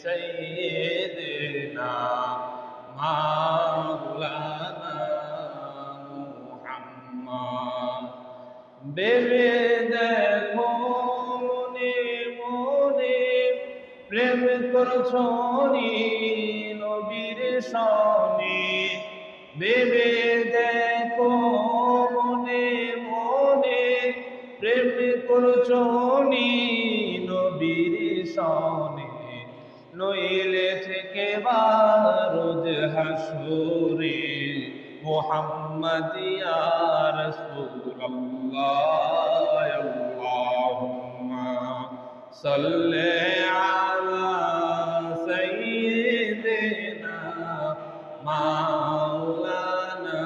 سيدنا مولانا محمد বেবে দেখো মনে মনে প্রেম করছো নি নবীর সনে বেবে দেখো মনে মনে প্রেম করছো নি নবীর সনে নইলে থেকে রোজ হাসরে محمد يا رسول الله اللهم صل على سيدنا مولانا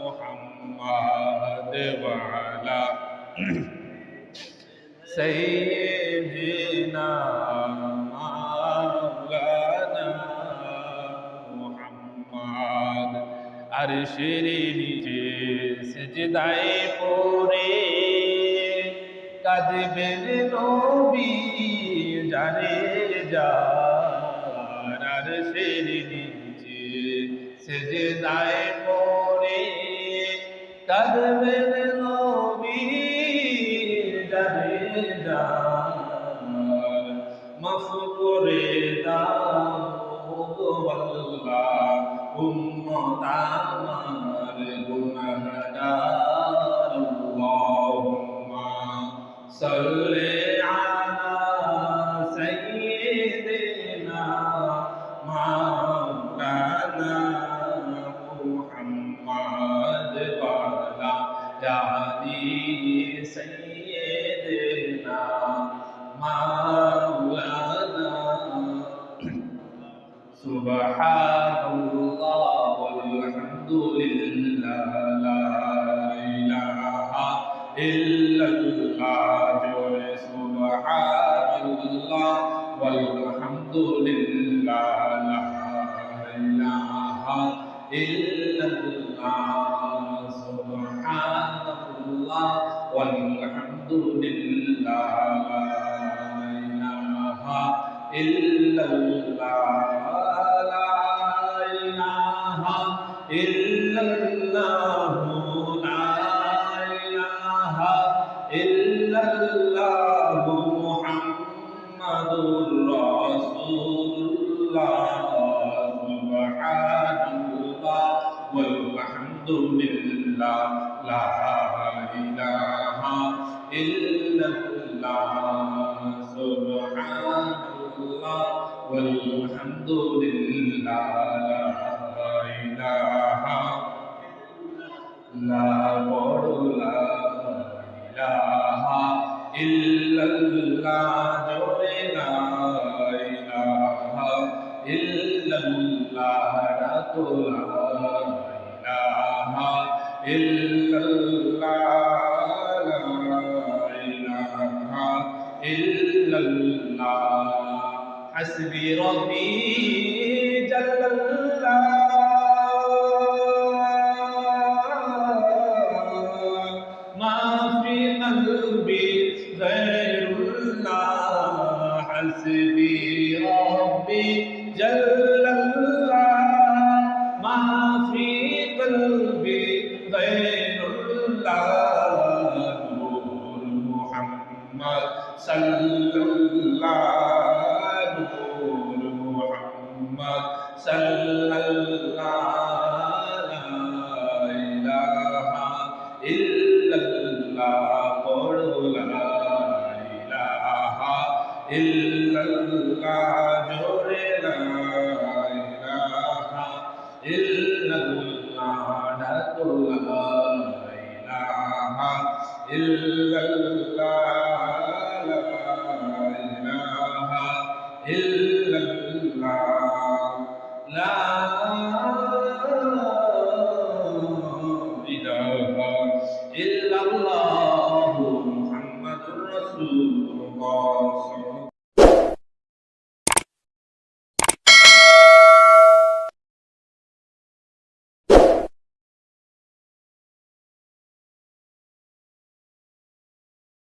محمد وعلى سيدنا আরশের নিচে সিজদায় পড়ে কাঁদবেন নবী জানে যার আরশের নিচে সিজদায় পড়ে কাঁদবেন নবী জানে যার মাফ করে দাও আল্লাহ উম্মত আমার গুনাহগার আল্লাহুম্মা সাল্লি আলা সাইয়্যিদিনা মাওলানা মুহাম্মদ ওয়া আলা আলি সাইয়্যিদিনা মাওলানা সুবহানাল্লাহ walhamdulillah la ilaha illallah jore subhanallah walhamdulillah la ilaha illallah subhanallah walhamdulillah la ilaha illallah illallah la ilaha illallah muhammadur rasulullah subhanallah walhamdulillah la ilaha illallah subhanallah walhamdulillah لا بڑو لا إله إلا الله جورے لا إله إلا الله راتو لا إله إلا الله لا إله إلا الله حسبي ربي جل الله غير الله حسبي ربي جل الله ما في قلبي غير الله نور محمد صلى الله نور محمد صلى الله لا إله إلا الله illallah jore la ilaha illallah datu la ilaha illallah la ilaha illallah la